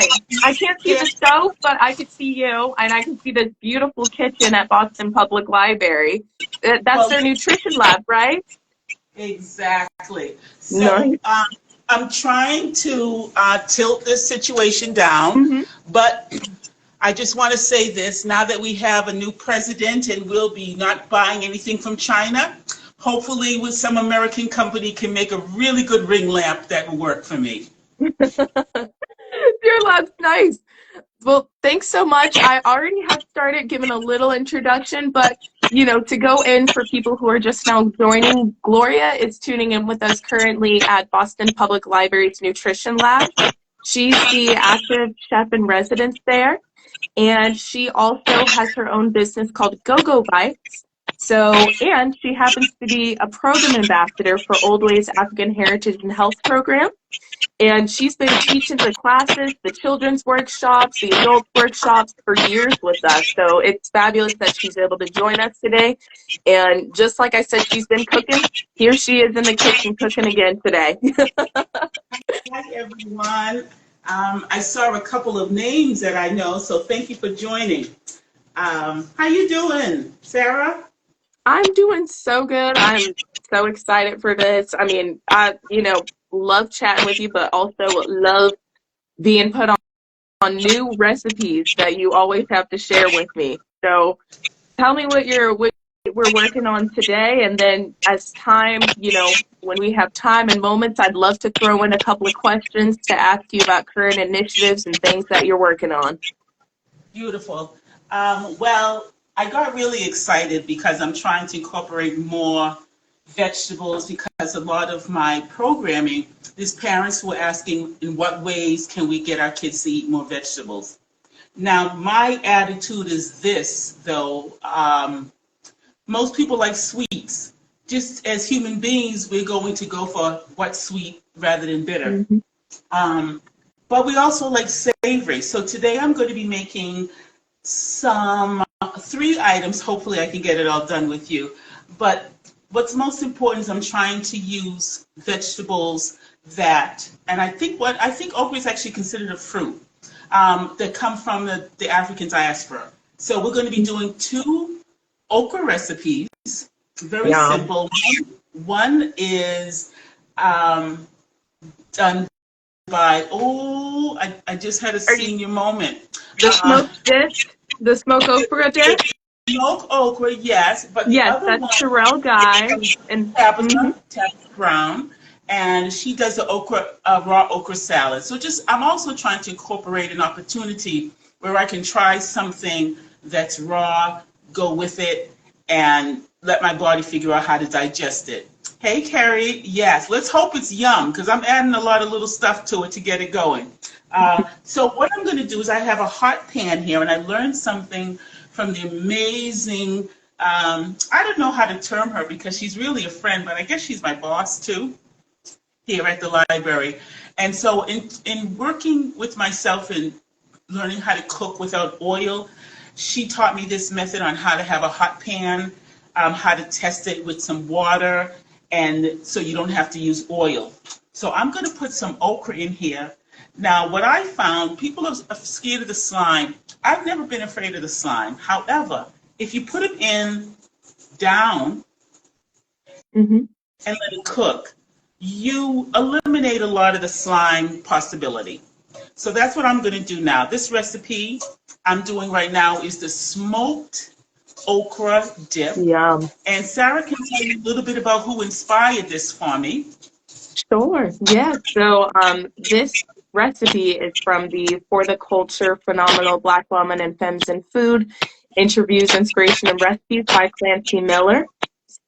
fine. I can't see the stove, but I could see you, and I can see this beautiful kitchen at Boston Public Library. That's Well, their nutrition lab, right? exactly. So Nice. I'm trying to tilt this situation down, Hmm. but I just want to say this, now that we have a new president and we'll be not buying anything from China, hopefully with some American company can make a really good ring lamp that will work for me. Your lab's nice. Well, thanks so much. I already have started giving a little introduction, but to go in for people who are just now joining, Gloria is tuning in with us currently at Boston Public Library's Nutrition Lab. She's the active chef in residence there, and she also has her own business called gogobytes. And she happens to be a program ambassador for Oldways African Heritage and Health Program. And she's been teaching the classes, the children's workshops, the adult workshops for years with us. So it's fabulous that she's able to join us today. And just like I said, she's been cooking. Here she is in the kitchen cooking again today. Hi, everyone. I saw a couple of names that I know, so thank you for joining. How you doing, Sarah? I'm doing so good. I'm so excited for this. I mean, love chatting with you, but also love being put on new recipes that you always have to share with me. So tell me what we're working on today, and then as time, when we have time and moments, I'd love to throw in a couple of questions to ask you about current initiatives and things that you're working on. Beautiful. Well, I got really excited because I'm trying to incorporate more vegetables because a lot of my programming, these parents were asking in what ways can we get our kids to eat more vegetables. Now, my attitude is this, though. Most people like sweets. Just as human beings, we're going to go for what's sweet rather than bitter. Mm-hmm. But we also like savory. So today I'm going to be making some 3 items. Hopefully I can get it all done with you. But what's most important is I'm trying to use vegetables that, and I think okra is actually considered a fruit, that come from the African diaspora. So we're going to be doing 2 okra recipes, very simple. One is done by, I just had a senior moment. The smoked okra dip? Smoked okra, yes. But the yes, other that's one Sherelle Guy. And Tabitha Brown. And she does the raw okra salad. So I'm also trying to incorporate an opportunity where I can try something that's raw, go with it, and let my body figure out how to digest it. Hey, Carrie, yes, let's hope it's yum, because I'm adding a lot of little stuff to it to get it going. So what I'm going to do is I have a hot pan here, and I learned something from the amazing, I don't know how to term her because she's really a friend, but I guess she's my boss too, here at the library. And so in working with myself and learning how to cook without oil, she taught me this method on how to have a hot pan, how to test it with some water, and so you don't have to use oil. So I'm going to put some okra in here. Now, what I found, people are scared of the slime. I've never been afraid of the slime. However, if you put it in down and let it cook, you eliminate a lot of the slime possibility. So that's what I'm going to do now. This recipe I'm doing right now is the smoked okra dip. Yum. And Sarah can tell you a little bit about who inspired this for me. Sure. Yeah. So this recipe is from the For the Culture Phenomenal Black Woman and Femmes in Food Interviews, Inspiration, and Recipes by Clancy Miller.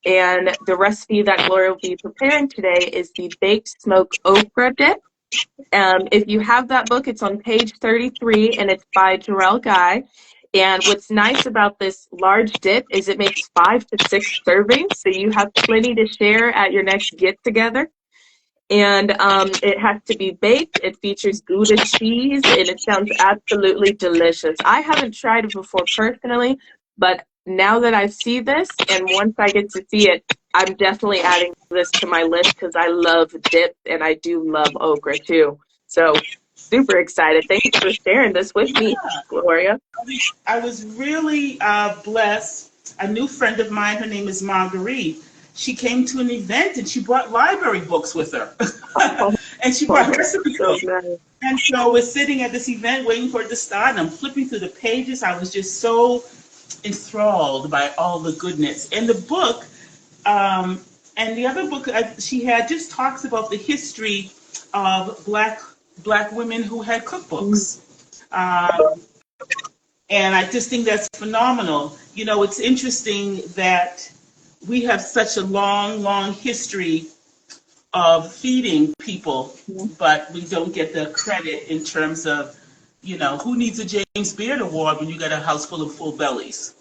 And the recipe that Gloria will be preparing today is the Baked Smoked Okra Dip. If you have that book, it's on page 33, and it's by Sherelle Guy. And what's nice about this large dip is it makes 5 to 6 servings, so you have plenty to share at your next get-together. And it has to be baked. It features Gouda cheese, and it sounds absolutely delicious. I haven't tried it before personally, but now that I see this, and once I get to see it, I'm definitely adding this to my list because I love dip, and I do love okra too. So Super excited. Thanks for sharing this with me, Yeah. Gloria. I was really blessed. A new friend of mine, her name is Marguerite. She came to an event and she brought library books with her. Oh, And she brought recipe so books. nice. And so we're sitting at this event waiting for it to start, and I'm flipping through the pages. I was just so enthralled by all the goodness. And the book, um, and the other book she had just talks about the history of black women who had Mm, cookbooks. Um, and I just think that's phenomenal. You know, it's interesting that we have such a long, long history of feeding people, yeah. but we don't get the credit in terms of, who needs a James Beard Award when you got a house full of full bellies?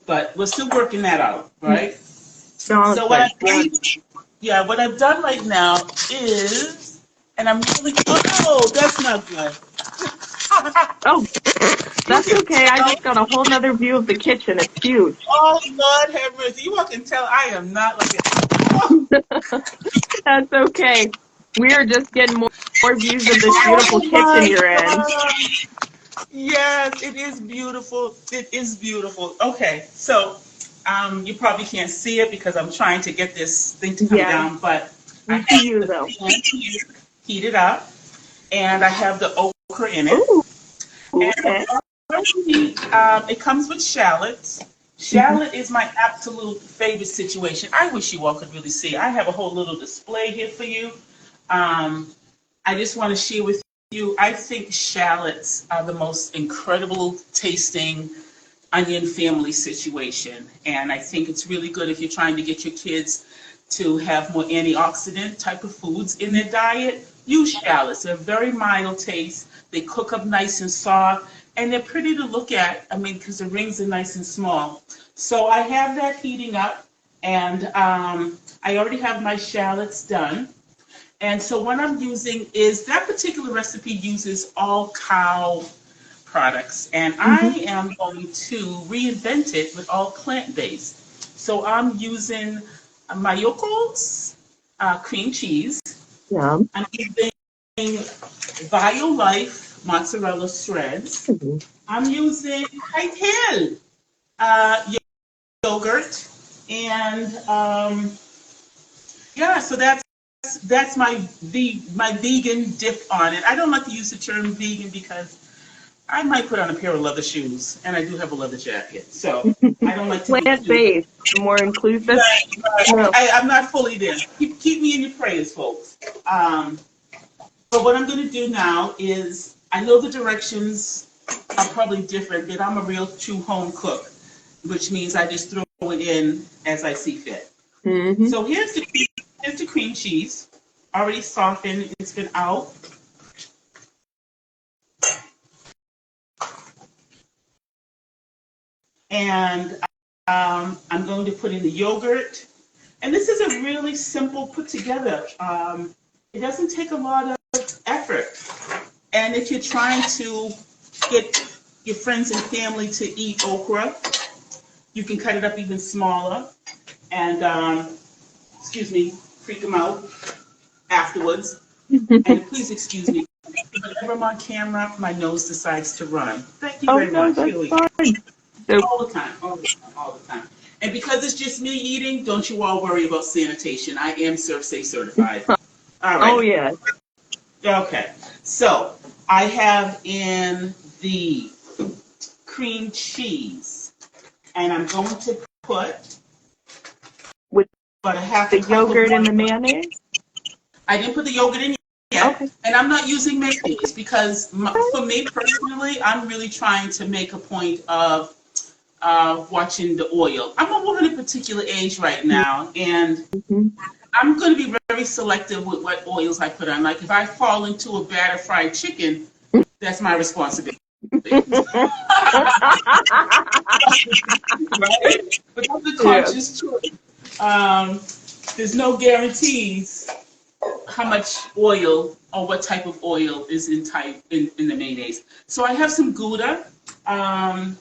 But we're still working that out, right? So Chocolate. Yeah. what I've done right now is, and I'm really, oh, that's not good. Oh, You that's can okay. I tell. just got a whole nother view of the kitchen. It's huge. Oh Lord have mercy! You all can tell I am not like it. That's okay. We are just getting more views of this beautiful Oh kitchen my you're in. God! Yes, it is beautiful. It is beautiful. Okay, so you probably can't see it because I'm trying to get this thing to come Yeah, down, but I we see have you the though. pan heated up, and I have the okra in it. Ooh, And okay. it comes with shallots. Mhm. Shallot is my absolute favorite situation. I wish you all could really see. I have a whole little display here for you. Um, I just want to share with you. I think shallots are the most incredible tasting onion family situation. And I think it's really good if you're trying to get your kids to have more antioxidant type of foods in their diet. Use shallots. They're very mild taste. They cook up nice and soft, and they're pretty to look at. I mean, because the rings are nice and small. So I have that heating up, and I already have my shallots done. And so what I'm using is that particular recipe uses all cow products, and I Mhm. am going to reinvent it with all plant-based. So I'm using Mayokos cream cheese. Yeah. I'm using Life mozzarella shreds. Mhm. I'm using Keitel uh, yogurt, and yeah, so that's my vegan dip on it. I don't like to use the term vegan because I might put on a pair of leather shoes, and I do have a leather jacket, so I don't like to be too. Plant-based, more inclusive. Right. Yeah. I'm not fully there. Keep me in your prayers, folks. Um, but what I'm going to do now is, I know the directions are probably different, but I'm a real true home cook, which means I just throw it in as I see fit. Hmm. So here's the cream cheese, already softened. It's been out. And I'm going to put in the yogurt. And this is a really simple put together. It doesn't take a lot of effort. And if you're trying to get your friends and family to eat okra, you can cut it up even smaller and, excuse me, freak them out afterwards. And please excuse me, whenever I'm on camera, my nose decides to run. Thank you Oh very no, much. that's Here we go. fine. So, All the time, all the time, all the time. And because it's just me eating, don't you all worry about sanitation. I am ServSafe certified. All oh right. yeah. Okay. So I have in the cream cheese, and I'm going to put With about a half a the cup of yogurt and water. the mayonnaise. I didn't put the yogurt in yet, Okay. and I'm not using mayonnaise because for me personally, I'm really trying to make a point of watching the oil. I'm a woman of a particular age right now, and Mhm. I'm going to be very selective with what oils I put on. Like if I fall into a batter fried chicken, that's my responsibility. Right? But that's a Yeah. conscious choice. Um, there's no guarantees how much oil or what type of oil is in the mayonnaise. So I have some Gouda. Um,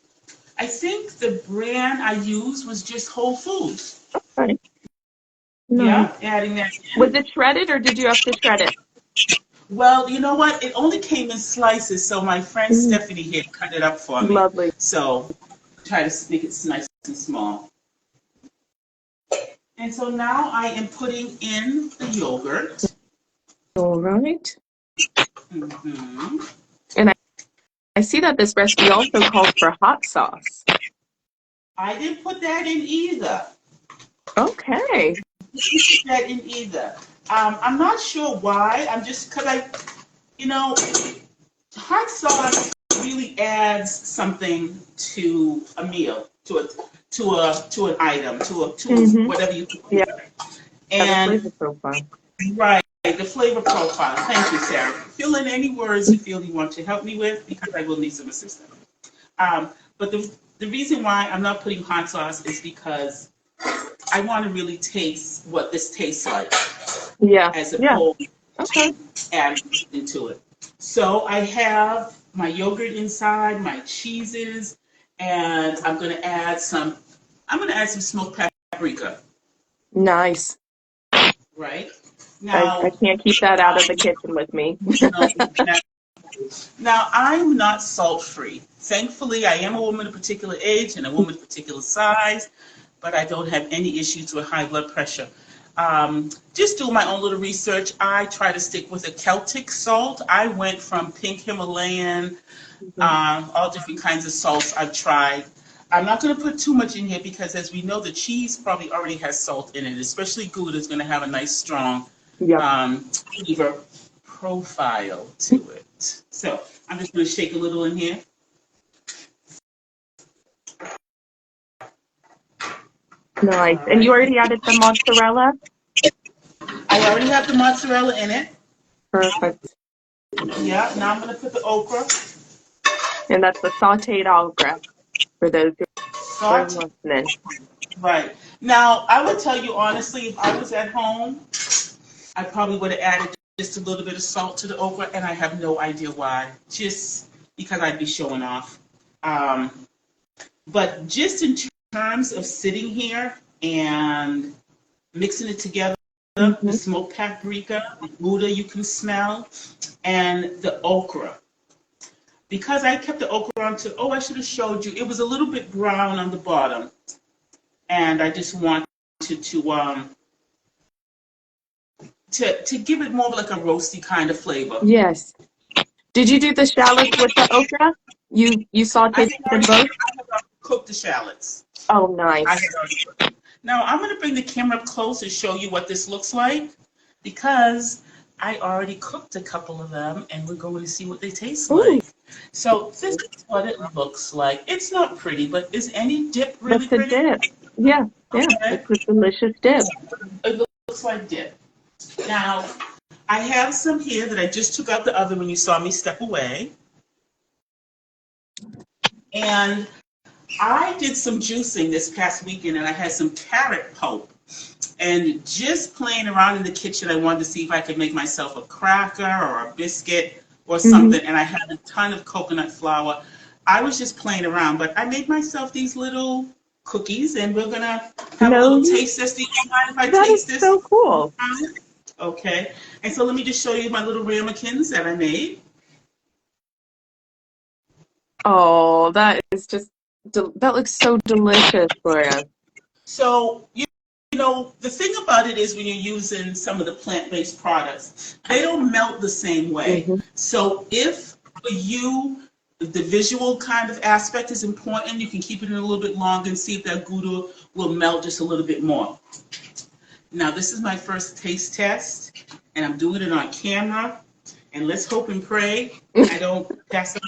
I think the brand I used was just Whole Foods. Right. Nice. Yeah, adding that Was in. it shredded or did you have to shred it? Well, you know what? It only came in slices, so my friend Mm, Stephanie here cut it up for me. lovely. So try to make it nice and small. And so now I am putting in the yogurt. All right. Hmm. And I see that this recipe also calls for hot sauce. I didn't put that in either. Okay. Put that in either. I'm not sure why. I'm just because you know, hot sauce really adds something to a meal, to an item, to Mm-hmm. whatever you Yeah, prepare. the flavor And profile. right, the flavor profile. Thank you, Sarah. Fill in any words you feel you want to help me with because I will need some assistance. But the reason why I'm not putting hot sauce is because I want to really taste what this tastes like Yeah. as Yeah. opposed Okay. to adding into it. So I have my yogurt inside, my cheeses, and I'm gonna add some smoked paprika, Nice. right? I Now, can't keep that out of the kitchen with me. no, now I'm not salt free. Thankfully, I am a woman of particular age and a woman of particular size, but I don't have any issues with high blood pressure. Just doing my own little research, I try to stick with a Celtic salt. I went from pink Himalayan, all different kinds of salts I've tried. I'm not going to put too much in here because, as we know, the cheese probably already has salt in it, especially Gouda is going to have a nice, strong Yep. flavor profile to it. So I'm just going to shake a little in here. Nice. All And you right. already added the mozzarella? I already have the mozzarella in it. Perfect. Yeah. Now I'm going to put the okra. And that's the sauteed okra for those who are Saute. listening. Right. Now, I would tell you honestly, if I was at home, I probably would have added just a little bit of salt to the okra, and I have no idea why. Just because I'd be showing off. Um, but just in terms of sitting here and mixing it together, the Hmm. smoked paprika, the Gouda you can smell, and the okra. Because I kept the okra on to, oh, I should have showed you, it was a little bit brown on the bottom. And I just wanted to give it more of like a roasty kind of flavor. Yes. Did you do the shallots with the okra? You I sauteed had them already both? cooked the shallots. Oh, I had nice. already cooked. Now I'm going to bring the camera up close and show you what this looks like because I already cooked a couple of them and we're going to see what they taste Ooh, like. So this is what it looks like. It's not pretty, but is any dip really that's a pretty? dip. Yeah, yeah. Okay. It's a delicious dip. It looks like dip. Now, I have some here that I just took out the oven when you saw me step away. And I did some juicing this past weekend and I had some carrot pulp. And just playing around in the kitchen, I wanted to see if I could make myself a cracker or a biscuit or Hmm. something. And I had a ton of coconut flour. I was just playing around, but I made myself these little cookies and we're going to have a No, little taste test. Do you mind if I that is taste this? so cool. Okay. And so let me just show you my little ramekins that I made. Oh, that is just, that looks so delicious, Gloria. So, you know, the thing about it is when you're using some of the plant-based products, they don't melt the same way. Hmm. So if for you, the visual kind of aspect is important, you can keep it in a little bit longer and see if that Gouda will melt just a little bit more. Now, this is my first taste test, and I'm doing it on camera. And let's hope and pray I don't pass up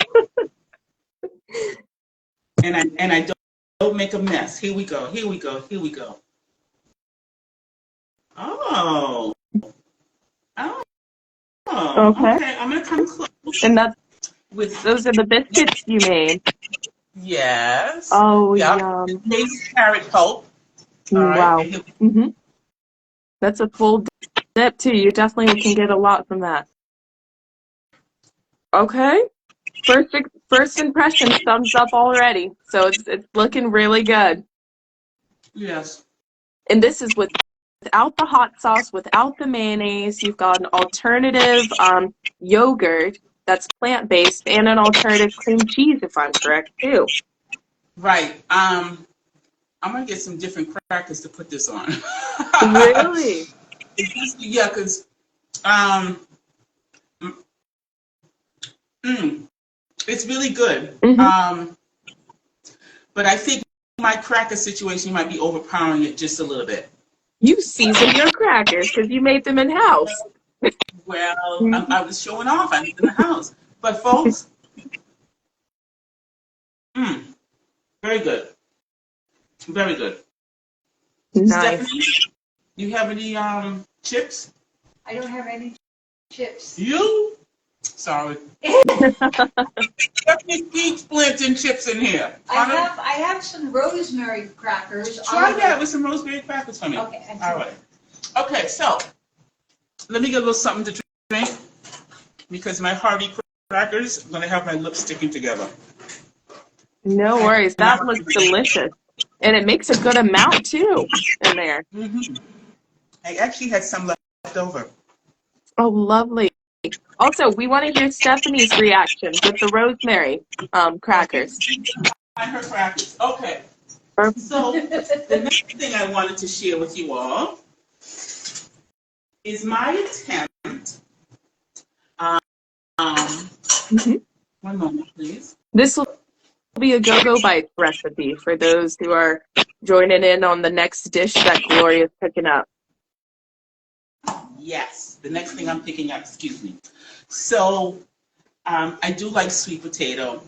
and I don't make a mess. Here we go. Here we go. Here we go. Oh. Oh. Okay. Okay. I'm gonna come close And that's, with those are the biscuits you made. yes. Oh, Yep. yum. Taste carrot pulp. All right. Wow. Hmm. That's a full dip too. You definitely can get a lot from that. Okay. First impression, thumbs up already. So it's looking really good. Yes. And this is with without the hot sauce, without the mayonnaise. You've got an alternative yogurt that's plant-based and an alternative cream cheese, if I'm correct, too. Right. I'm gonna get some different crackers to put this on. Really? Yeah, because um, mm, it's really good. Hmm. But I think my cracker situation might be overpowering it just a little bit. You seasoned your crackers because you made them in-house. Well, I was showing off. I lived in the house. But folks, mm, very good. Very good. Nice. Stephanie, you have any chips? I don't have any chips. You? Sorry. Stephanie keeps planting chips in here. I have some rosemary crackers. Try that with some rosemary crackers for me. Okay. All right. Okay, so let me get a little something to drink because my hearty crackers are going to have my lips sticking together. No worries. That looks delicious. And it makes a good amount, too, in there. Mm-hmm. I actually had some left over. Oh, lovely. Also, we want to hear Stephanie's reaction with the rosemary crackers. And her crackers. Okay. Perfect. So the next thing I wanted to share with you all is my attempt. One moment, please. This will be a gogobytes recipe for those who are joining in on the next dish that Gloria's picking up. Yes, the next thing I'm picking up, excuse me. So I do like sweet potato.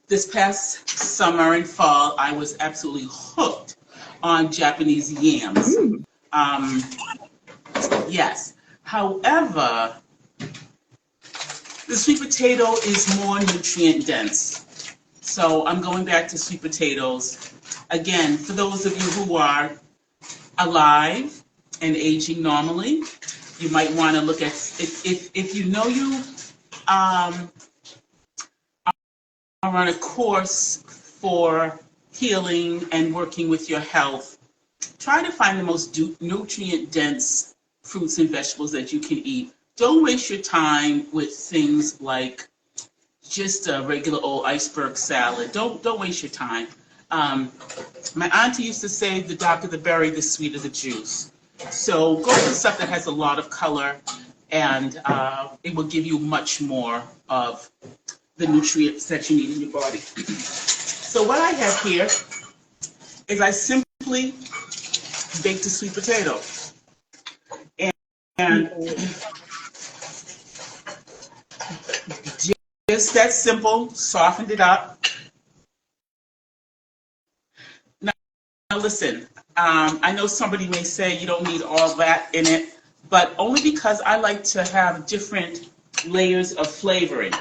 This past summer and fall, I was absolutely hooked on Japanese yams. Yes. However, the sweet potato is more nutrient dense. So I'm going back to sweet potatoes. Again, for those of you who are alive and aging normally, you might want to look at, if you know you are on a course for healing and working with your health, try to find the most nutrient-dense fruits and vegetables that you can eat. Don't waste your time with things like just a regular old iceberg salad. Don't waste your time. My auntie used to say, the darker the berry, the sweeter the juice. So go for stuff that has a lot of color, and it will give you much more of the nutrients that you need in your body. So what I have here is I simply baked a sweet potato. And just that simple, softened it up. Now listen, I know somebody may say you don't need all that in it, but only because I like to have different layers of flavoring.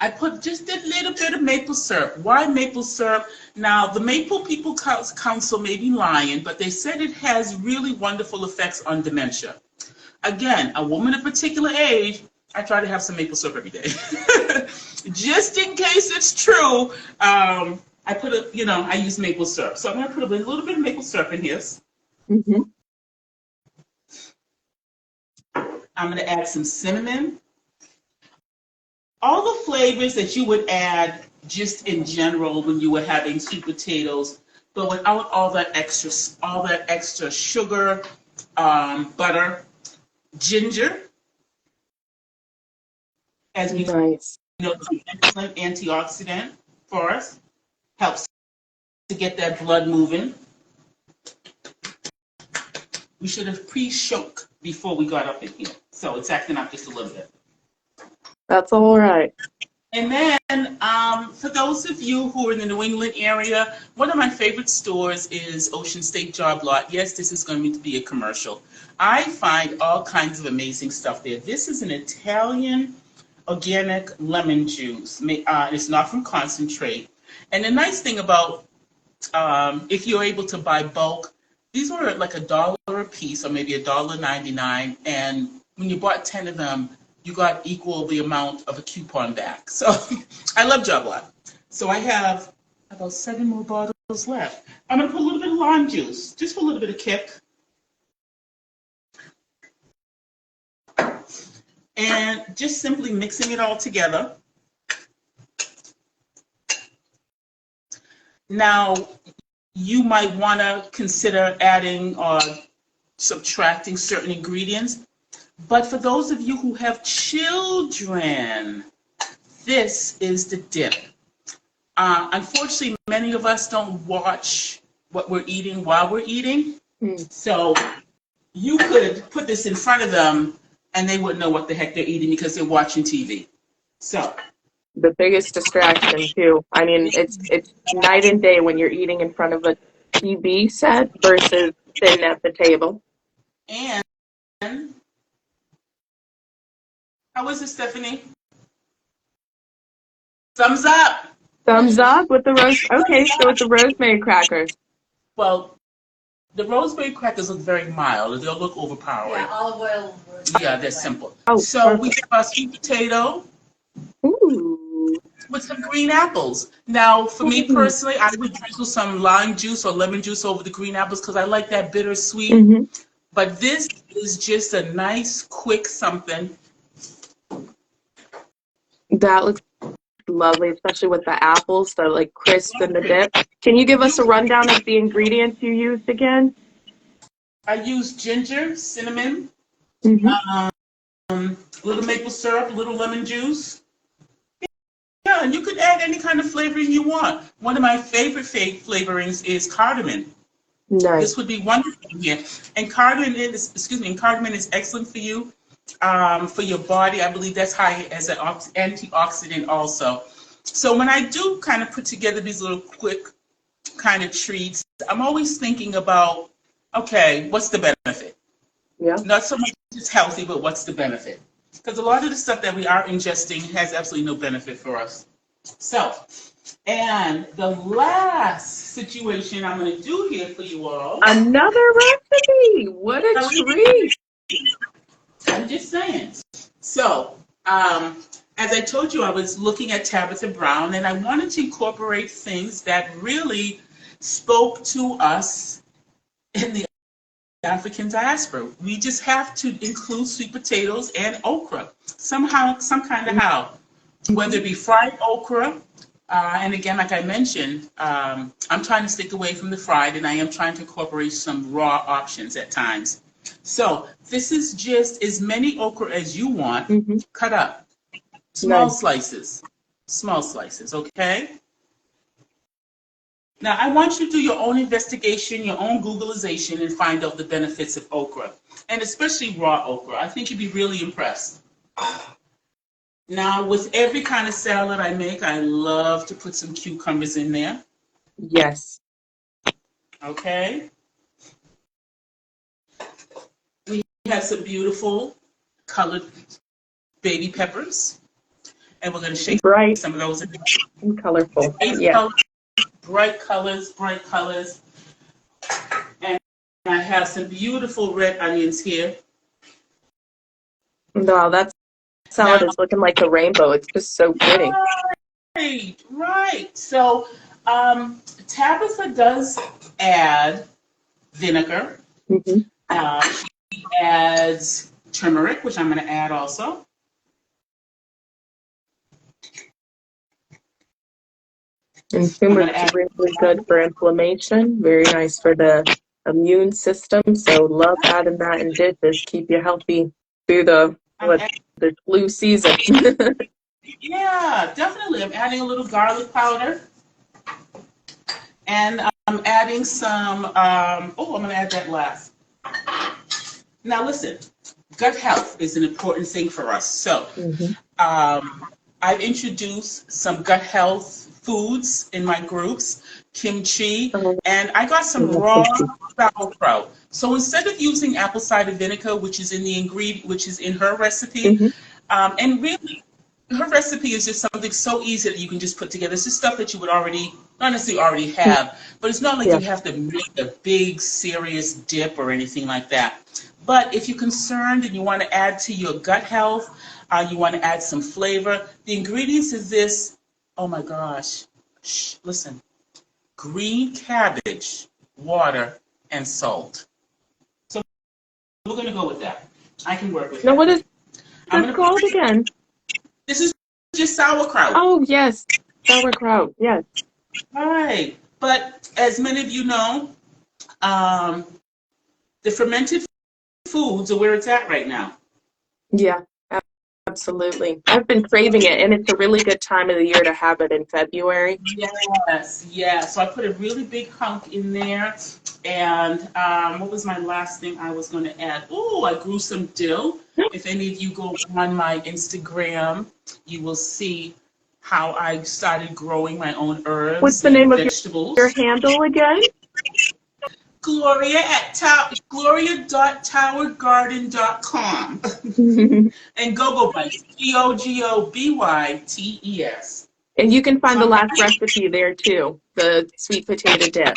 I put just a little bit of maple syrup. Why maple syrup? Now, the Maple People Council may be lying, but they said it has really wonderful effects on dementia. Again, a woman of a particular age, I try to have some maple syrup every day. Just in case it's true, I use maple syrup. So I'm going to put a little bit of maple syrup in here. Mm-hmm. I'm going to add some cinnamon. All the flavors that you would add just in general when you were having sweet potatoes, but without all that extra sugar, butter, ginger, as we know, it's an excellent antioxidant for us, helps to get that blood moving. We should have pre-shook before we got up in here, so it's acting up just a little bit. That's all right. And then, for those of you who are in the New England area, one of my favorite stores is Ocean State Job Lot. Yes, this is going to be a commercial. I find all kinds of amazing stuff there. This is an Italian organic lemon juice. It's not from concentrate. And the nice thing about, if you're able to buy bulk, these were like $1 a piece or maybe $1.99. And when you bought 10 of them, you got equal the amount of a coupon back. So I love Job Lot. So I have about 7 more bottles left. I'm going to put a little bit of lime juice, just for a little bit of kick. And just simply mixing it all together. Now, you might want to consider adding or subtracting certain ingredients. But for those of you who have children, this is the dip. Unfortunately, many of us don't watch what we're eating while we're eating. So you could put this in front of them and they wouldn't know what the heck they're eating because they're watching TV. So The biggest distraction too. I mean, it's night and day when you're eating in front of a TV set versus sitting at the table. And how is it, Stephanie? Thumbs up. Thumbs up with the roast. Okay, so with the rosemary crackers. Well, the rosemary crackers look very mild. They'll look overpowering. Yeah, olive oil. Yeah, they're simple. Oh, so we perfect. have a sweet potato Ooh. with some green apples. Now, for me personally, I would drizzle some lime juice or lemon juice over the green apples because I like that bittersweet. Mm-hmm. But this is just a nice, quick something. That looks lovely, especially with the apples, the like crisp in the dip. Can you give us a rundown of the ingredients you used again? I use ginger, cinnamon, Mm-hmm. a little maple syrup, a little lemon juice. Yeah, and you could add any kind of flavoring you want. One of my favorite flavorings is cardamom. Nice. This would be wonderful here. And cardamom is excellent for you, for your body. I believe that's high as an antioxidant also. So when I do kind of put together these little quick kind of treats, I'm always thinking about, okay, what's the benefit? Yeah. Not so much it's healthy, but what's the benefit? Because a lot of the stuff that we are ingesting has absolutely no benefit for us. So, and the last situation I'm going to do here for you all. Another recipe. What a treat. I'm just saying. So, as I told you, I was looking at Tabitha Brown, and I wanted to incorporate things that really spoke to us in the African diaspora. We just have to include sweet potatoes and okra somehow, some kind of how, whether it be fried okra. And again, like I mentioned, I'm trying to stick away from the fried, and I am trying to incorporate some raw options at times. So this is just as many okra as you want, cut up, small slices, okay? Now, I want you to do your own investigation, your own Googleization, and find out the benefits of okra, and especially raw okra. I think you'd be really impressed. Now, with every kind of salad I make, I love to put some cucumbers in there. Yes. Okay. We have some beautiful colored baby peppers, and we're going to shake Bright some of those in. and colorful. Yeah. Bright colors. And I have some beautiful red onions here. No, that salad is looking like a rainbow. It's just so pretty. Right. So Tabitha does add vinegar. She adds turmeric, which I'm going to add also. And turmeric is really good for inflammation. Very nice for the immune system. So love adding that in dishes. Keep you healthy through the flu season. Yeah, definitely. I'm adding a little garlic powder. And I'm adding some, I'm going to add that last. Now listen, gut health is an important thing for us. So I've introduced some gut health foods in my groups, kimchi, and I got some raw sauerkraut. So instead of using apple cider vinegar, which is in the ingredient, which is in her recipe, and really, her recipe is just something so easy that you can just put together. It's just stuff that you would already, not necessarily already have, but it's not like you have to make a big, serious dip or anything like that. But if you're concerned and you want to add to your gut health, you want to add some flavor, the ingredients is this. Oh my gosh. Shh, listen. green cabbage, water, and salt. So we're going to go with that. I can work with Now, that. what is I'm this going to. called again? This is just sauerkraut. Oh, yes, sauerkraut. Yes. Right. But as many of you know, um, the fermented foods are where it's at right now. Yeah, absolutely. I've been craving it, and it's a really good time of the year to have it in February. Yes, yes. So I put a really big hunk in there. And what was my last thing I was going to add? Oh, I grew some dill. If any of you go on my Instagram, you will see how I started growing my own What's herbs the and name of your vegetables. handle again? Glorya at gloria.towergarden.com and gogobytes, gogobytes. And you can So find the I'm last happy. recipe there too, the sweet potato dip.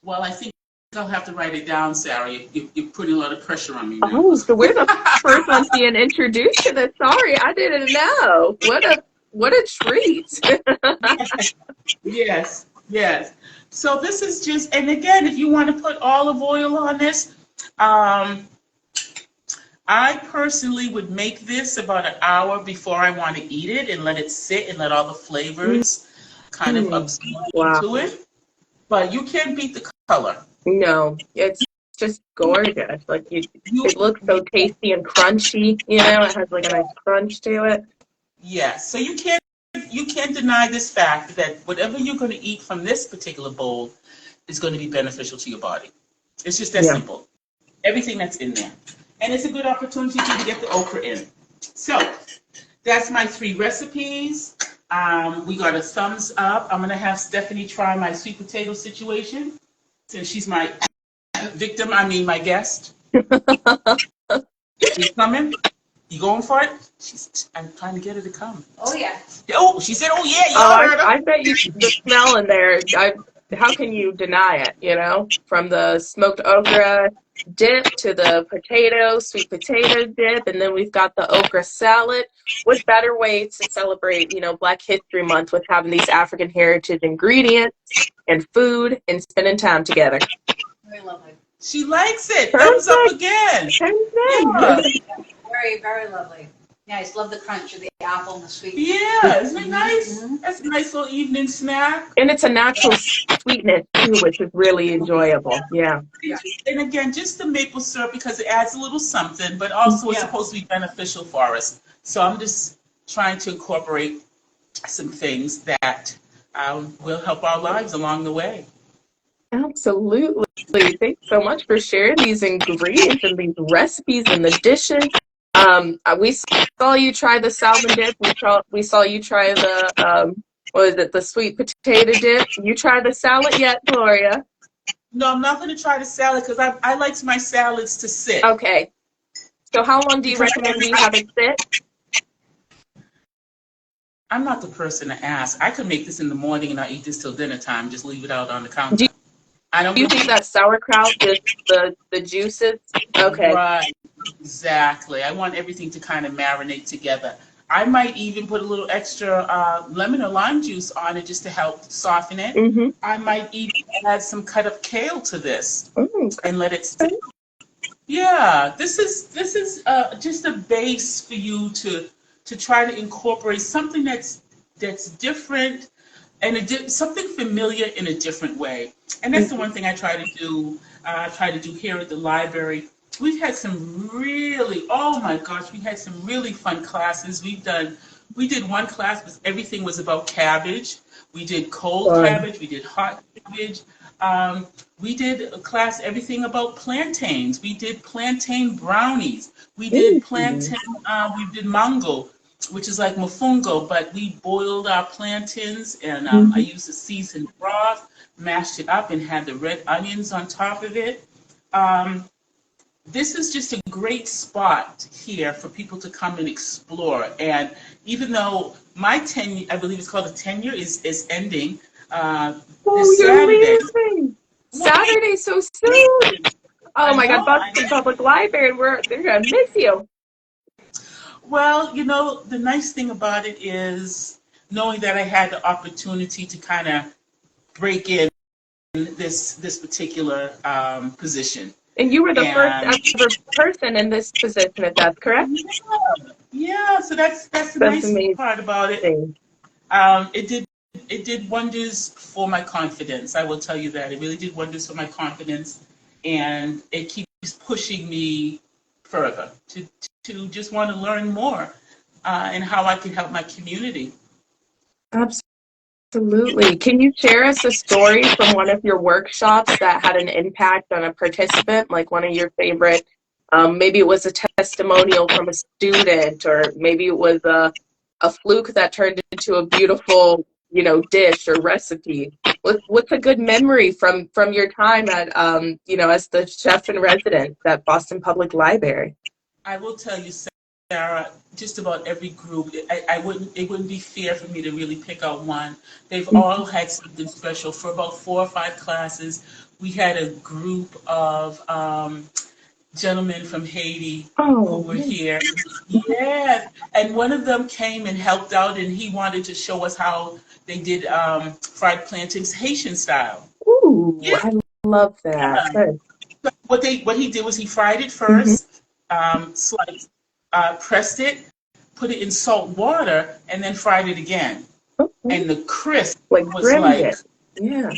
Well, I think I'll have to write it down, Sarah. You're putting a lot of pressure on me now. Oh, so we're the first ones being introduced to this. Sorry, I didn't know. What a treat. Yes, yes. So this is just, and again, if you want to put olive oil on this, um, I personally would make this about an hour before I want to eat it and let it sit and let all the flavors kind of absorb Wow. into it. But you can't beat the color. No, it's just gorgeous. You, It looks so tasty and crunchy, you know, it has like a nice crunch to it. yes. So you can't deny this fact that whatever you're going to eat from this particular bowl is going to be beneficial to your body. It's just that Yeah. simple. Everything that's in there. And it's a good opportunity to get the okra in. So that's my 3 recipes. We got a thumbs up. I'm going to have Stephanie try my sweet potato situation since she's my my guest. She's coming. You going for it? I'm trying to get her to come. Oh, yeah. Oh, she said, oh, yeah, Oh, y'all heard her. I bet you the smell in there, how can you deny it, you know? From the smoked okra dip to the sweet potato dip, and then we've got the okra salad. What better way to celebrate, Black History Month with having these African heritage ingredients and food and spending time together? Very lovely. She likes it. Thumbs up Perfect. again. Amen. Yeah. Very, very lovely. Nice. Love the crunch of the apple and the sweet. Yeah, isn't it nice? Mhm. That's a nice little evening snack. And it's a natural sweetness too, which is really enjoyable. Yeah. And again, just the maple syrup because it adds a little something, but also it's Yeah. supposed to be beneficial for us. So I'm just trying to incorporate some things that will help our lives along the way. Absolutely. Thanks so much for sharing these ingredients and these recipes and the dishes. We saw you try the salmon dip. We saw you try the what is it, the sweet potato dip. You try the salad yet, Gloria? No, I'm not going to try the salad because I like my salads to sit. Okay. So how long do you Because recommend we have it sit? I'm not the person to ask. I could make this in the morning and I eat this till dinner time. Just leave it out on the Do counter. I don't you think that sauerkraut is the juices? Okay. Right, exactly. I want everything to kind of marinate together. I might even put a little extra lemon or lime juice on it just to help soften it. Mm-hmm. I might even add some cut of kale to this and let it sit. Yeah, this is just a base for you to try to incorporate something that's different and something familiar in a different way. And that's the one thing I try to do. Try to do here at the library. We've had some really, oh my gosh, we had some really fun classes. We did one class, but everything was about cabbage. We did cold cabbage. We did hot cabbage. We did a class, everything about plantains. We did plantain brownies. We did we did mango, which is like mofungo, but we boiled our plantains and I used a seasoned broth, mashed it up and had the red onions on top of it. This is just a great spot here for people to come and explore. And even though my tenure, I believe it's called a tenure, is ending this Saturday. Leaving. Saturday so soon. Oh my God, Boston Public Library, they're gonna miss you. Well, the nice thing about it is knowing that I had the opportunity to kind of break in this particular position. And you were the first And ever person in this position, if that's correct? yeah, so that's the That's nice amazing. part about it. It did wonders for my confidence. I will tell you that it really did wonders for my confidence, and it keeps pushing me further to just want to learn more and how I can help my community. Absolutely. Can you share us a story from one of your workshops that had an impact on a participant, like one of your favorite? Maybe it was a testimonial from a student, or maybe it was a fluke that turned into a beautiful, dish or recipe. What's a good memory from your time at, as the chef in residence at Boston Public Library? I will tell you, Sarah, just about every group, it wouldn't be fair for me to really pick out one. They've all had something special. For about 4 or 5 classes, we had a group of gentlemen from Haiti who Oh, were here. Yeah, and one of them came and helped out, and he wanted to show us how they did fried plantains Haitian style. ooh, Yeah, I love that. Good. what he did was he fried it Hmm. first, sliced, pressed it, put it in salt water, and then fried it again. Okay. And the crisp Like was brimmed like, it. Yeah.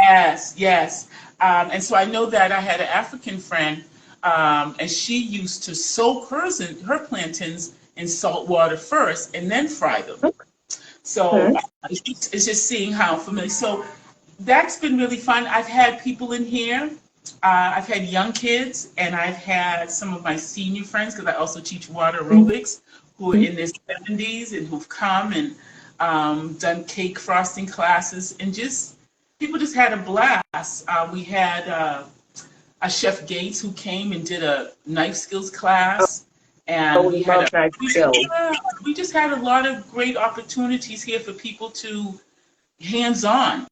yes, yes. And so I know that I had an African friend, and she used to soak her plantains in salt water first and then fry them. So Okay. it's just seeing how familiar. So that's been really fun. I've had people in here. I've had young kids, and I've had some of my senior friends because I also teach water aerobics who are in their 70s and who've come and done cake frosting classes, and just people just had a blast. We had a Chef Gates who came and did a knife skills class, Oh, and we love knife skills. we just had a lot of great opportunities here for people to hands on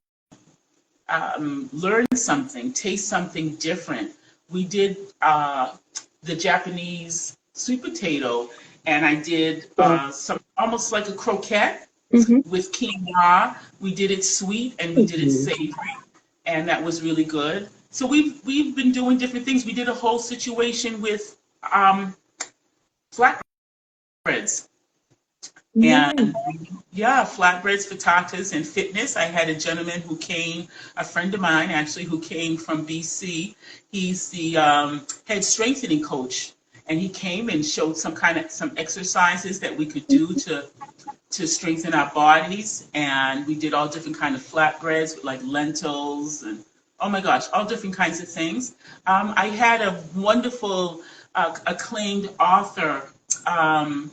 learn something, taste something different. We did the Japanese sweet potato, and I did some almost like a croquette Mm-hmm. with quinoa. We did it sweet and we did it savory, and that was really good. So we've been doing different things. We did a whole situation with flatbreads. Nice. And yeah, flatbreads for tatas and fitness. I had a gentleman who came, a friend of mine actually, who came from BC. He's the head strengthening coach, and he came and showed some exercises that we could do to strengthen our bodies. And we did all different kind of flatbreads with like lentils and oh my gosh, all different kinds of things. I had a wonderful acclaimed author,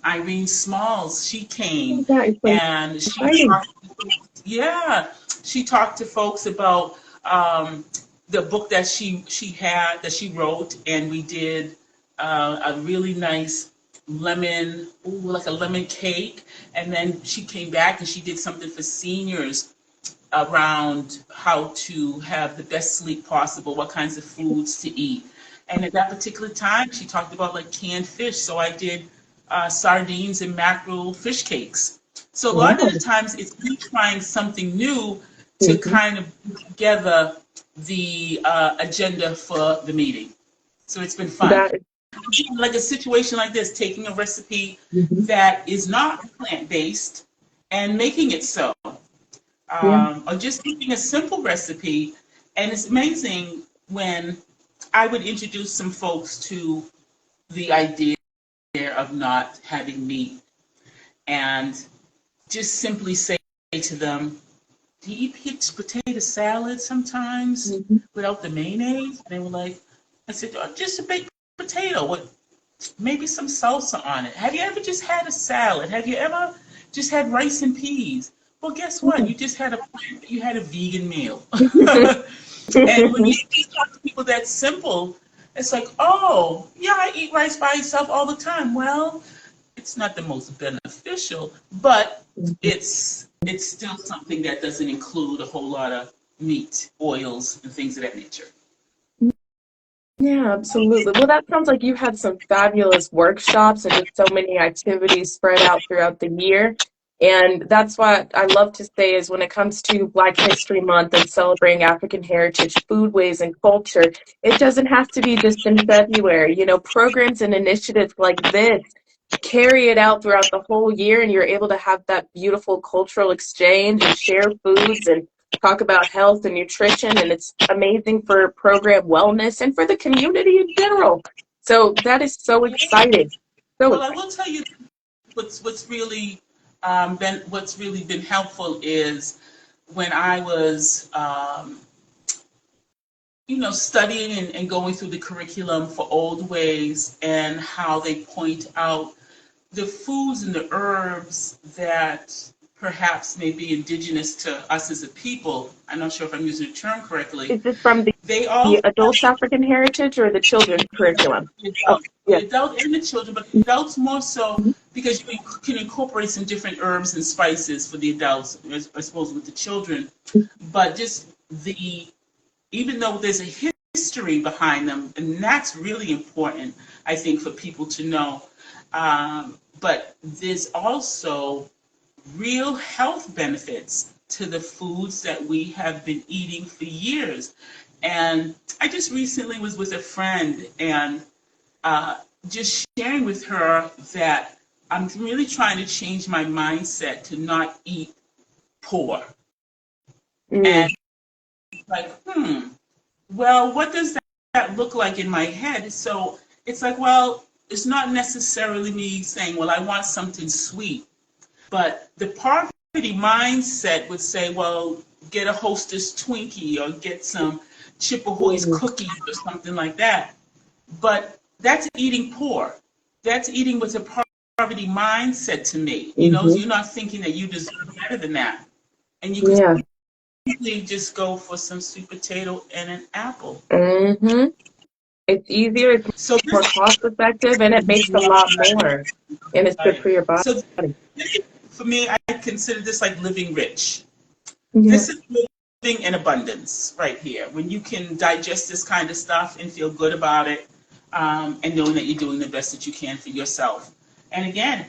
Irene Smalls. She came That is so and exciting. she talked to folks about the book that she wrote, and we did a really nice like a lemon cake, and then she came back and she did something for seniors around how to have the best sleep possible, what kinds of foods to eat. And at that particular time, she talked about like canned fish. So I did sardines and mackerel fish cakes. So a lot of Wow. the times it's me trying something new to Mhm. kind of put together the agenda for the meeting. So it's been fun. That is, Like a situation like this, taking a recipe mhm. that is not plant-based and making it so, Yeah. or just keeping a simple recipe. And it's amazing when I would introduce some folks to the idea of not having meat and just simply say to them, do you eat potato salad sometimes Mhm. without the mayonnaise? And they were like, I said, oh, just a baked potato with maybe some salsa on it. Have you ever just had a salad? Have you ever just had rice and peas? Well, guess what? You had a vegan meal. And when you just talk to people that simple, it's like, oh, yeah, I eat rice by itself all the time. Well, it's not the most beneficial, but it's still something that doesn't include a whole lot of meat, oils, and things of that nature. Yeah, absolutely. Well, that sounds like you had some fabulous workshops and just so many activities spread out throughout the year. And that's what I love to say is when it comes to Black History Month and celebrating African heritage, foodways, and culture, it doesn't have to be just in February. You know, programs and initiatives like this carry it out throughout the whole year, and you're able to have that beautiful cultural exchange and share foods and talk about health and nutrition. And it's amazing for program wellness and for the community in general. So that is so exciting. So Well, I exciting. will tell you what's really been helpful is when I was studying and going through the curriculum for Oldways and how they point out the foods and the herbs that perhaps may be indigenous to us as a people. I'm not sure if I'm using the term correctly. Is this from They all the adults African heritage or the children's curriculum? Oh, the yeah. adult and the children, but the adults more so because you can incorporate some different herbs and spices for the adults, I suppose, with the children. But just even though there's a history behind them, and that's really important, I think, for people to know. But there's also real health benefits to the foods that we have been eating for years. And I just recently was with a friend and just sharing with her that I'm really trying to change my mindset to not eat poor. Mm, And like, well, what does that look like in my head? So it's like, well, it's not necessarily me saying, well, I want something sweet. But the poverty mindset would say, well, get a Hostess Twinkie or get some Chippehoy's mm, cookies or something like that. But that's eating poor. That's eating with a poverty mindset to me. mm-hmm. You're not thinking that you deserve better than that. And you could Yeah. simply just go for some sweet potato and an apple. Mm-hmm. It's easier, it's So more cost effective, and it makes a lot more. And it's good for your body. so for me, I consider this like living rich. Yeah. This is living in abundance right here. When you can digest this kind of stuff and feel good about it, and knowing that you're doing the best that you can for yourself. And again,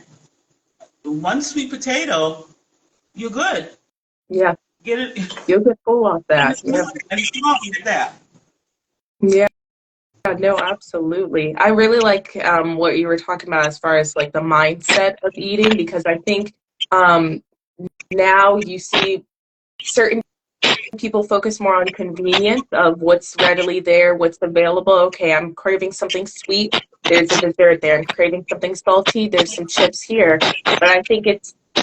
one sweet potato, you're good. Yeah. Get it, You'll get full off and that. it's Yeah. small, and it's small like that. Yeah. No, absolutely. I really like what you were talking about as far as like the mindset of eating, because I think um, now you see certain people focus more on convenience of what's readily there, what's available. Okay, I'm craving something sweet. There's a dessert there. I'm craving something salty. There's some chips here. But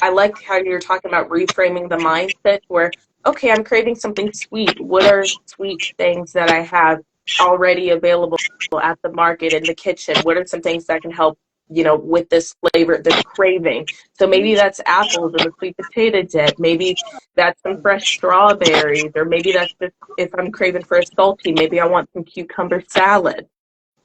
I like how you're talking about reframing the mindset where, okay, I'm craving something sweet. What are sweet things that I have already available at the market in the kitchen? What are some things that can help, with this flavor, this craving? So maybe that's apples and the sweet potato dip. Maybe that's some fresh strawberries, or maybe that's just if I'm craving for a salty, maybe I want some cucumber salad,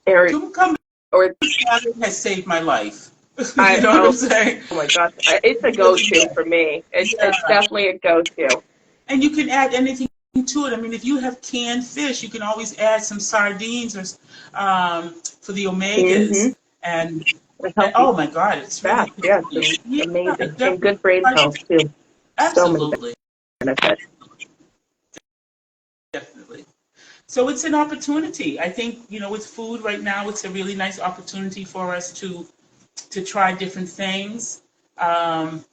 or Cucumber or salad has saved my life. You I know what I'm oh saying? my gosh, it's a It really go-to is. for me. It's Yeah. definitely a go-to. And you can add anything to it. I mean, if you have canned fish, you can always add some sardines or for the Mm-hmm. omegas. And, The and healthy oh my God, it's really fat, yeah, it's yeah, amazing and definitely. good brain health too. So many Absolutely, benefits. definitely. So it's an opportunity. I think with food right now, it's a really nice opportunity for us to try different things. Um,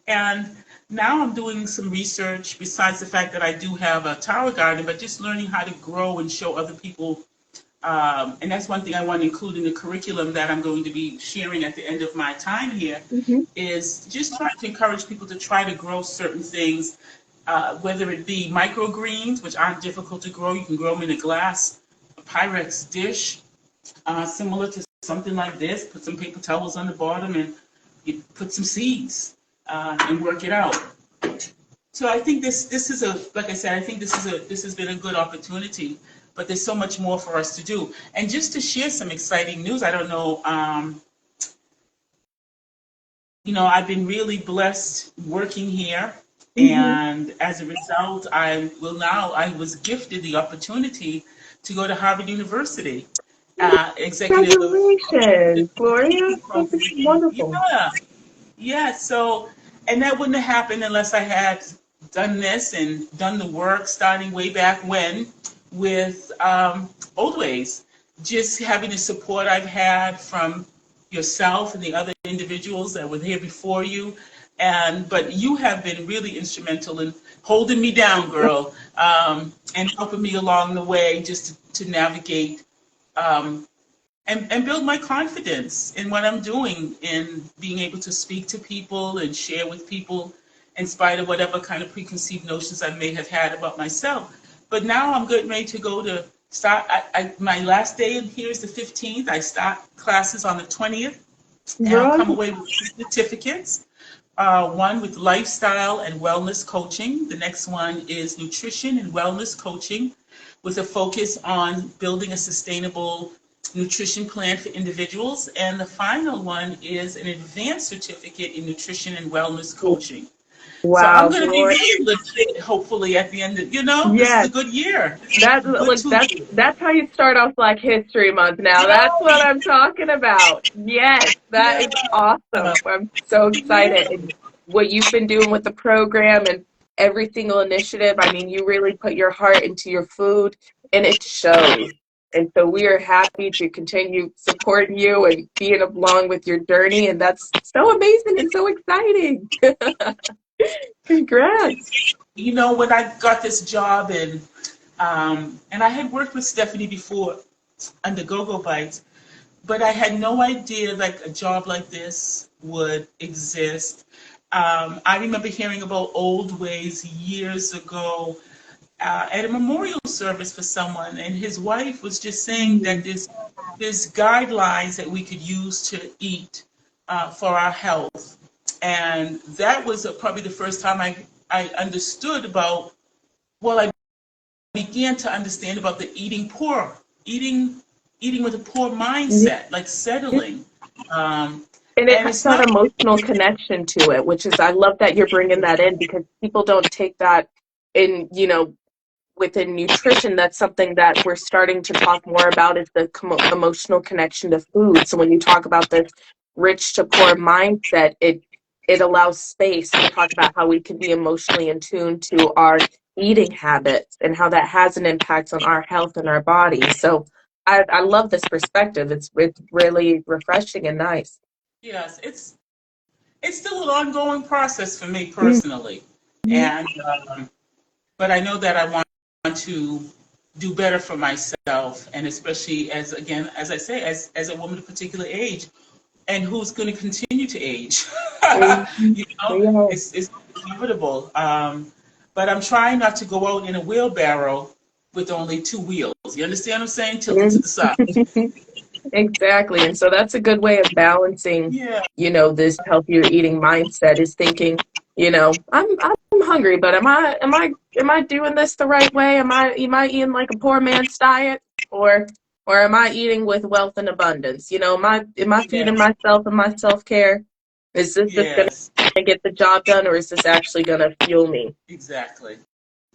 And now I'm doing some research besides the fact that I do have a tower garden, but just learning how to grow and show other people. And that's one thing I want to include in the curriculum that I'm going to be sharing at the end of my time here Mm-hmm. is just trying to encourage people to try to grow certain things, whether it be microgreens, which aren't difficult to grow. You can grow them in a glass Pyrex dish, similar to something like this. Put some paper towels on the bottom and you put some seeds and work it out. So I think this is like I said, I think this has been a good opportunity, but there's so much more for us to do. And just to share some exciting news, I don't know, I've been really blessed working here, Mm-hmm. and as a result, I was gifted the opportunity to go to Harvard University executive Congratulations, Gloria. That's program. wonderful. Yeah, yeah. So, and that wouldn't have happened unless I had done this and done the work starting way back when with Oldways. Just having the support I've had from yourself and the other individuals that were here before you. And but you have been really instrumental in holding me down, girl, and helping me along the way just to navigate um, and build my confidence in what I'm doing, in being able to speak to people and share with people in spite of whatever kind of preconceived notions I may have had about myself. But now I'm getting ready to go to start. My last day in here is the 15th. I start classes on the 20th, and I'll Right. come away with certificates. One with lifestyle and wellness coaching. The next one is nutrition and wellness coaching with a focus on building a sustainable nutrition plan for individuals. And the final one is an advanced certificate in nutrition and wellness coaching. So I'm Wow, going to be Gloria. really legit, hopefully, at the end of, this is a Yes. good year. That Good look, 2 years. that's how you start off Black History Month now. That's what Right. I'm talking about. Yes, that Yeah. is awesome. I'm so Yeah. excited. And what you've been doing with the program and every single initiative, I mean, you really put your heart into your food and it shows. And so we are happy to continue supporting you and being along with your journey. And that's so amazing and so exciting. Congrats. When I got this job and I had worked with Stephanie before under gogobytes, but I had no idea like a job like this would exist. I remember hearing about Oldways years ago at a memorial service for someone, and his wife was just saying that there's guidelines that we could use to eat for our health, and that was probably the first time I understood about. Well, I began to understand about the eating with a poor mindset, like settling. Um, And it and has it's that not, emotional connection to it, which is, I love that you're bringing that in because people don't take that in, within nutrition. That's something that we're starting to talk more about is the emotional connection to food. So when you talk about this rich to poor mindset, it allows space to talk about how we can be emotionally in tune to our eating habits and how that has an impact on our health and our body. So I love this perspective. It's really refreshing and nice. yes, it's still an ongoing process for me Mhm. personally. And but I know that I want to do better for myself, and especially as again, as I say, as a woman of particular age, and who's going to continue to age. Yeah. It's inevitable. But I'm trying not to go out in a wheelbarrow with only two wheels. You understand what I'm saying? Tilted to the side. Exactly. And so that's a good way of balancing, Yeah. this healthier eating mindset is thinking, I'm hungry, but am I doing this the right way? Am I eating like a poor man's diet or am I eating with wealth and abundance? Am I feeding Yes. myself and my self-care? Is this just gonna Yes. get the job done or is this actually gonna fuel me? Exactly.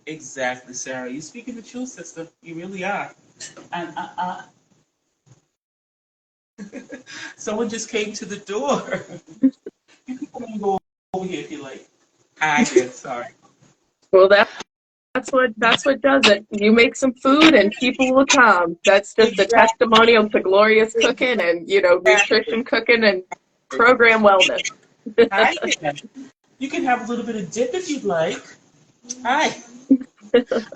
Exactly, Sarah. You're speaking the truth, sister. You really are. And someone just came to the door. You can go over here if you like. I did. Sorry. Well, that's what does it. You make some food and people will come. That's just a Exactly. testimonial to glorious cooking and Exactly. nutrition cooking and program wellness. I can. You can have a little bit of dip if you'd like. Hi.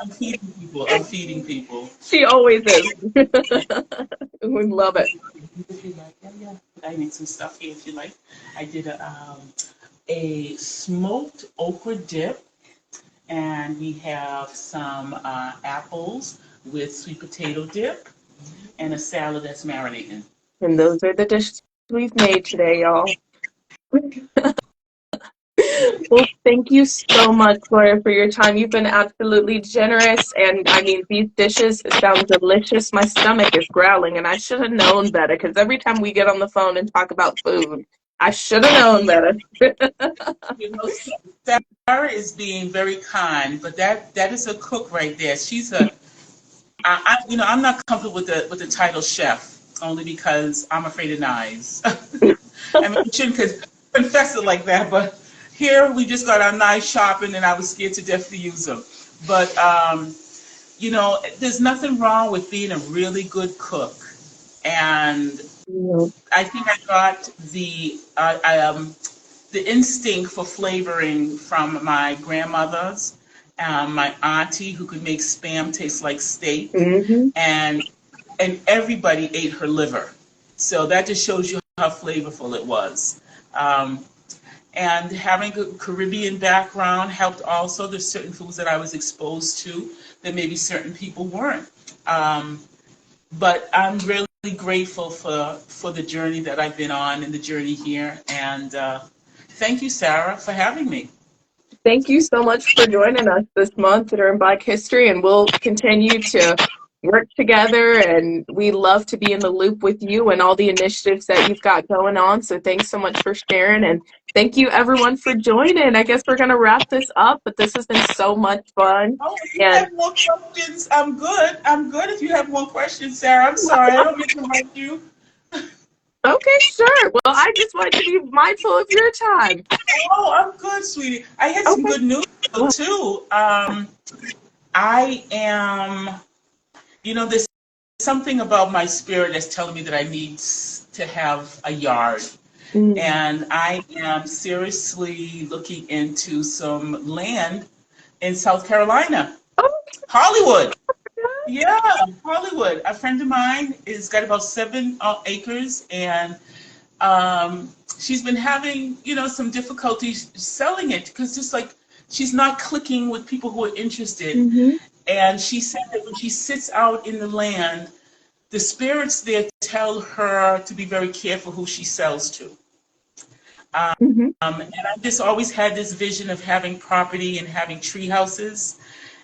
I'm feeding people. I'm feeding people. She always is. We love it. If you like, yeah, yeah. I need some stuff here if you like. I did a smoked okra dip, and we have some apples with sweet potato dip, and a salad that's marinating. And those are the dishes we've made today, y'all. Well, thank you so much, Gloria, for your time. You've been absolutely generous. And I mean, these dishes sound delicious. My stomach is growling, and I should have known better because every time we get on the phone and talk about food, I should have known better. You know, Sarah is being very kind, but that is a cook right there. She's I'm not comfortable with the title chef. only because I'm afraid of knives. I mean, I shouldn't confess it like that, but here we just got our knives shopping, and I was scared to death to use them. But there's nothing wrong with being a really good cook, and Mhm. I think I got the instinct for flavoring from my grandmother's, my auntie who could make spam taste like steak, Mhm. and everybody ate her liver. So that just shows you how flavorful it was. Um, and having a Caribbean background helped also. There's certain foods that I was exposed to that maybe certain people weren't. Um, but I'm really grateful for the journey that I've been on and the journey here. And thank you, Sarah, for having me. Thank you so much for joining us this month during Black History, and we'll continue to work together. And we love to be in the loop with you and all the initiatives that you've got going on. So thanks so much for sharing, and thank you everyone for joining. I guess we're gonna wrap this up, but this has been so much fun. Oh, if you And have more questions, I'm good. I'm good if you have more questions, Sarah. I'm sorry, I don't mean to write you. okay, sure. Well, I just wanted to be mindful of your time. Oh, I'm good, sweetie. I had some Okay. good news though, Well, too. I am, there's something about my spirit that's telling me that I need to have a yard. mm. And I am seriously looking into some land in South Carolina, Oh, Hollywood. Yeah, Hollywood. A friend of mine is got about 7 acres, and she's been having, some difficulties selling it because just like she's not clicking with people who are interested. mhm, And she said that when she sits out in the land, the spirits there tell her to be very careful who she sells to. mhm. And I've just always had this vision of having property and having tree houses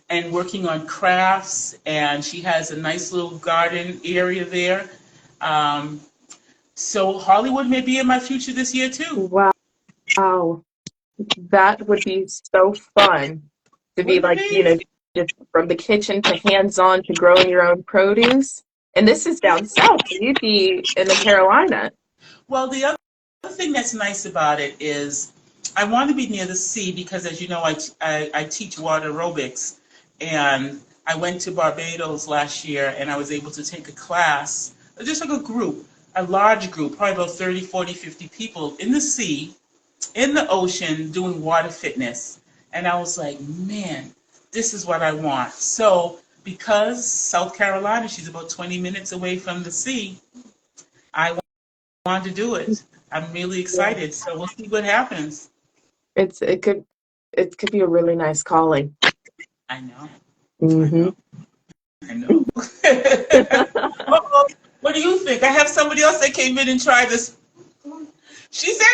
and working on crafts. And she has a nice little garden area there. Um, so Hollywood may be in my future this year too. Wow. That would be so fun to be Wouldn't it like, be? just from the kitchen to hands-on to growing your own produce. And this is down south, so you'd be in the Carolina. Well, the other thing that's nice about it is I want to be near the sea because, as you know, I teach water aerobics. And I went to Barbados last year and I was able to take a class, just like a group, a large group, probably about 30, 40, 50 people in the sea, in the ocean, doing water fitness. And I was like, man, this is what I want. So because South Carolina, she's about 20 minutes away from the sea, I want to do it. I'm really Yeah. excited. So we'll see what happens. It's it could be a really nice calling. I know. I Hmm. know. I know. Uh-oh. What do you think? I have somebody else that came in and tried this. She said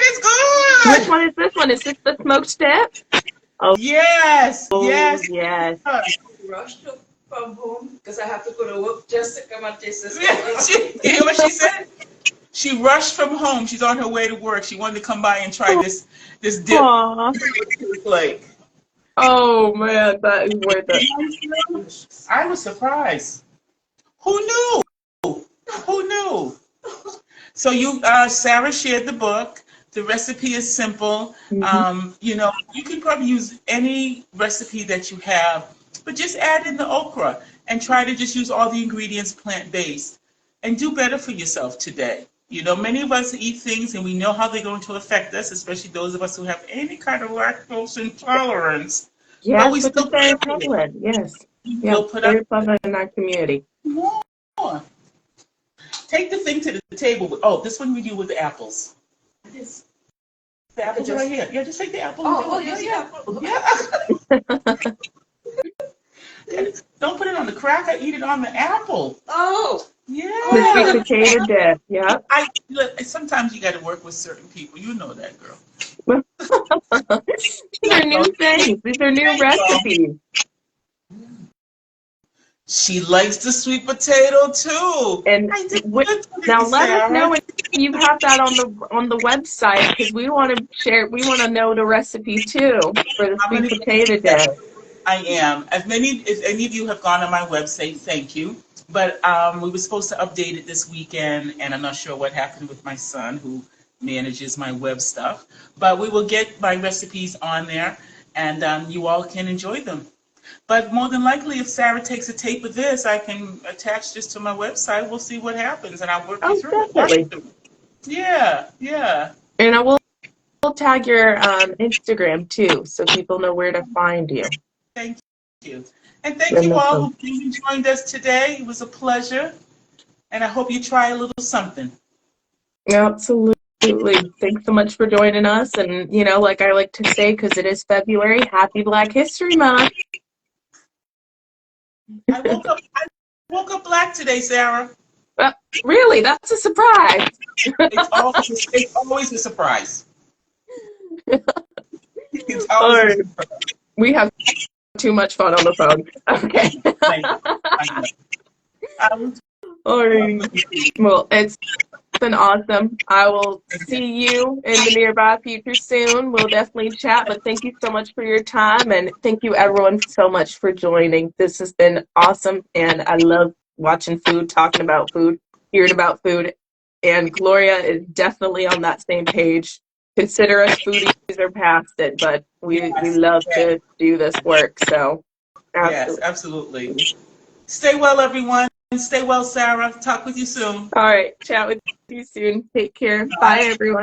Which it's good. one is this one? Is this the smoked dip? Oh, Yes, oh yes. yes. Rushed from home because I have to go to work just to come and taste this. You hear what she said? She rushed from home. She's on her way to work. She wanted to come by and try this dip. Aw. Like, Oh man, that is worth it. I was surprised. Who knew? Who knew? So Sarah shared the book. The recipe is simple. Hmm. You can probably use any recipe that you have, but just add in the okra and try to just use all the ingredients plant-based and do better for yourself today. Many of us eat things and we know how they're going to affect us, especially those of us who have any kind of lactose intolerance, but Yes, we which is still put very up with it. prevalent. Yes. We Yeah, still put up very prevalent in our community. with it. More. Take the thing to the table. Oh, this one we do with the apples. This. The apples are right here. Yeah, just take the apple. Oh, and do it. yeah. Yeah. Don't put it on the cracker. Eat it on the apple. Oh, The sweet Yeah. potato dip. Yep. Look, sometimes you got to work with certain people. You know that, girl. These are new things. These are new recipes. She likes the sweet potato too. And I did wh- good now today, let us know Sarah. when you have that on the website because we want to share. We want to know the recipe too for the I'm sweet gonna potato get that. dip. I am. If any of you have gone on my website, thank you. But we were supposed to update it this weekend, and I'm not sure what happened with my son who manages my web stuff. But we will get my recipes on there, and you all can enjoy them. But more than likely, if Sarah takes a tape of this, I can attach this to my website. We'll see what happens, and I'll work you Oh, through it. definitely. Yeah, yeah. And I will tag your Instagram too, so people know where to find you. Thank you. And thank And you that's all who came and joined us today. It was a pleasure. And I hope you try a little something. absolutely. Thanks so much for joining us. And, you know, like I like to say, because it is February, happy Black History Month. I woke up black today, Sarah. Really? That's a surprise. It's always a surprise. It's All always right. a surprise. We have too much fun on the phone. Okay. I know. All right. Well, it's been awesome. I will see you in the nearby future soon. We'll definitely chat, but thank you so much for your time, and thank you everyone so much for joining. This has been awesome, and I love watching food, talking about food, hearing about food, and Glorya is definitely on that same page. Consider us foodies or past it, but we love to do this work, so Yes, absolutely. Stay well, everyone. Stay well, Sarah. Talk with you soon. All right, chat with you soon. Take care. Bye everyone.